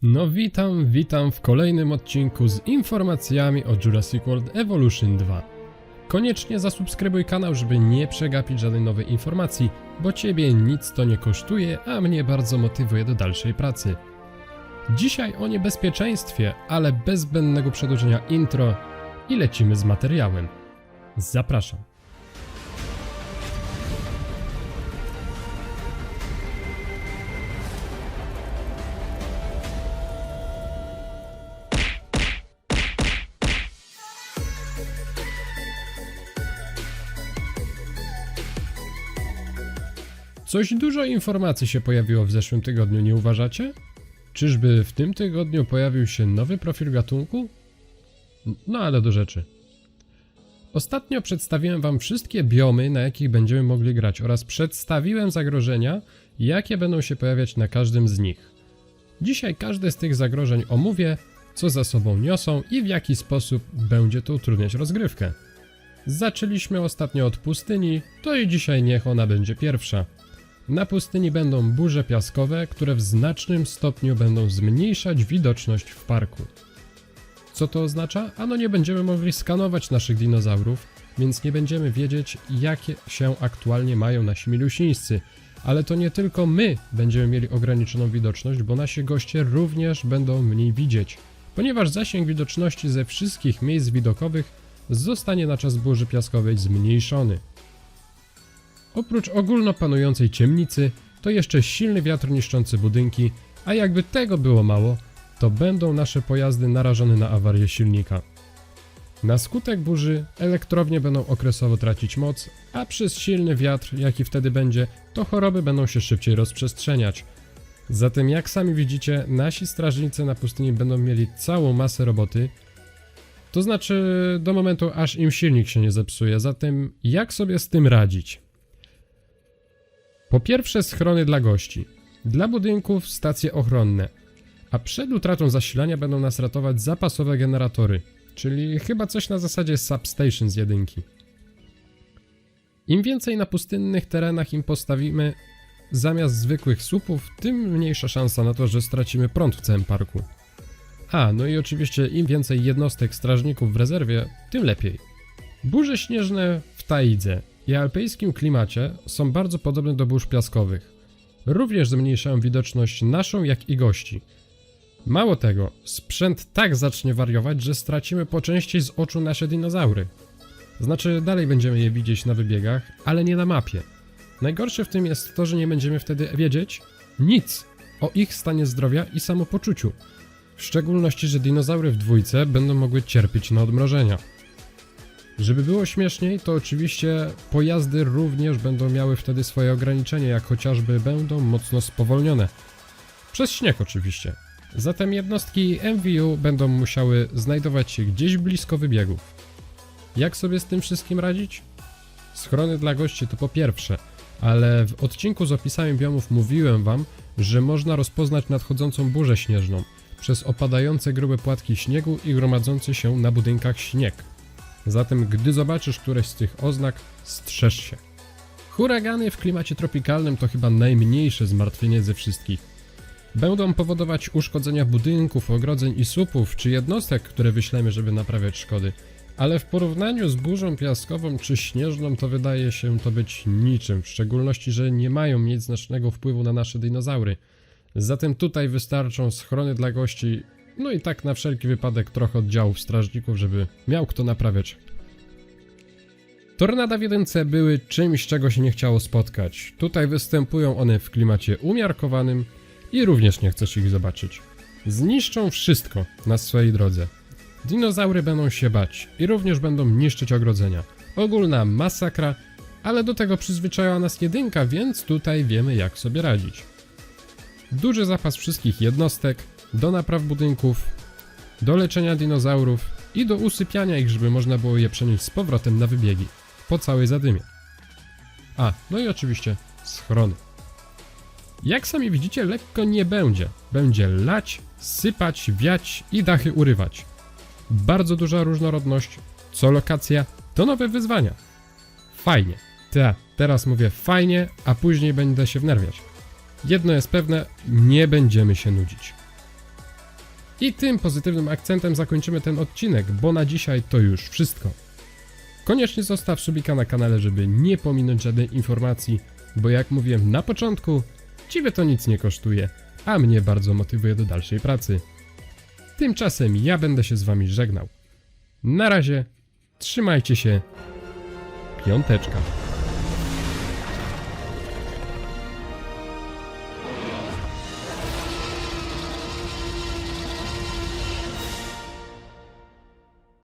No witam w kolejnym odcinku z informacjami o Jurassic World Evolution 2. Koniecznie zasubskrybuj kanał, żeby nie przegapić żadnej nowej informacji, bo Ciebie nic to nie kosztuje, a mnie bardzo motywuje do dalszej pracy. Dzisiaj o niebezpieczeństwie, ale bez zbędnego przedłużenia intro i lecimy z materiałem. Zapraszam. Coś dużo informacji się pojawiło w zeszłym tygodniu, nie uważacie? Czyżby w tym tygodniu pojawił się nowy profil gatunku? No ale do rzeczy. Ostatnio przedstawiłem wam wszystkie biomy, na jakich będziemy mogli grać oraz przedstawiłem zagrożenia, jakie będą się pojawiać na każdym z nich. Dzisiaj każde z tych zagrożeń omówię, co za sobą niosą i w jaki sposób będzie to utrudniać rozgrywkę. Zaczęliśmy ostatnio od pustyni, to i dzisiaj niech ona będzie pierwsza. Na pustyni będą burze piaskowe, które w znacznym stopniu będą zmniejszać widoczność w parku. Co to oznacza? Ano nie będziemy mogli skanować naszych dinozaurów, więc nie będziemy wiedzieć, jakie się aktualnie mają nasi milusińscy. Ale to nie tylko my będziemy mieli ograniczoną widoczność, bo nasi goście również będą mniej widzieć, ponieważ zasięg widoczności ze wszystkich miejsc widokowych zostanie na czas burzy piaskowej zmniejszony. Oprócz ogólnopanującej ciemnicy, to jeszcze silny wiatr niszczący budynki, a jakby tego było mało, to będą nasze pojazdy narażone na awarię silnika. Na skutek burzy elektrownie będą okresowo tracić moc, a przez silny wiatr, jaki wtedy będzie, to choroby będą się szybciej rozprzestrzeniać. Zatem jak sami widzicie, nasi strażnicy na pustyni będą mieli całą masę roboty, to znaczy do momentu, aż im silnik się nie zepsuje. Zatem jak sobie z tym radzić? Po pierwsze schrony dla gości, dla budynków stacje ochronne, a przed utratą zasilania będą nas ratować zapasowe generatory, czyli chyba coś na zasadzie substation z jedynki. Im więcej na pustynnych terenach im postawimy zamiast zwykłych słupów, tym mniejsza szansa na to, że stracimy prąd w całym parku. No i oczywiście im więcej jednostek strażników w rezerwie, tym lepiej. Burze śnieżne w tajdze i alpejskim klimacie są bardzo podobne do burz piaskowych. Również zmniejszają widoczność naszą, jak i gości. Mało tego, sprzęt tak zacznie wariować, że stracimy po części z oczu nasze dinozaury. Znaczy, dalej będziemy je widzieć na wybiegach, ale nie na mapie. Najgorsze w tym jest to, że nie będziemy wtedy wiedzieć nic o ich stanie zdrowia i samopoczuciu. W szczególności, że dinozaury w dwójce będą mogły cierpieć na odmrożenia. Żeby było śmieszniej, to oczywiście pojazdy również będą miały wtedy swoje ograniczenia, jak chociażby będą mocno spowolnione. Przez śnieg oczywiście. Zatem jednostki MVU będą musiały znajdować się gdzieś blisko wybiegów. Jak sobie z tym wszystkim radzić? Schrony dla gości to po pierwsze, ale w odcinku z opisami biomów mówiłem wam, że można rozpoznać nadchodzącą burzę śnieżną przez opadające grube płatki śniegu i gromadzący się na budynkach śnieg. Zatem gdy zobaczysz któreś z tych oznak, strzeż się. Huragany w klimacie tropikalnym to chyba najmniejsze zmartwienie ze wszystkich. Będą powodować uszkodzenia budynków, ogrodzeń i słupów, czy jednostek, które wyślemy, żeby naprawiać szkody. Ale w porównaniu z burzą piaskową czy śnieżną to wydaje się to być niczym, w szczególności, że nie mają mieć znacznego wpływu na nasze dinozaury. Zatem tutaj wystarczą schrony dla gości, no i tak na wszelki wypadek trochę oddziałów strażników, żeby miał kto naprawiać. Tornada w jedynce były czymś, czego się nie chciało spotkać. Tutaj występują one w klimacie umiarkowanym i również nie chcesz ich zobaczyć. Zniszczą wszystko na swojej drodze. Dinozaury będą się bać i również będą niszczyć ogrodzenia. Ogólna masakra, ale do tego przyzwyczaiła nas jedynka, więc tutaj wiemy jak sobie radzić. Duży zapas wszystkich jednostek, do napraw budynków, do leczenia dinozaurów i do usypiania ich, żeby można było je przenieść z powrotem na wybiegi, po całej zadymie. No i oczywiście schrony. Jak sami widzicie, lekko nie będzie. Będzie lać, sypać, wiać i dachy urywać. Bardzo duża różnorodność, co lokacja, to nowe wyzwania. Fajnie. Teraz mówię fajnie, a później będę się wnerwiać. Jedno jest pewne, nie będziemy się nudzić. I tym pozytywnym akcentem zakończymy ten odcinek, bo na dzisiaj to już wszystko. Koniecznie zostaw subika na kanale, żeby nie pominąć żadnej informacji, bo jak mówiłem na początku, ciebie to nic nie kosztuje, a mnie bardzo motywuje do dalszej pracy. Tymczasem ja będę się z wami żegnał. Na razie, trzymajcie się, piąteczka.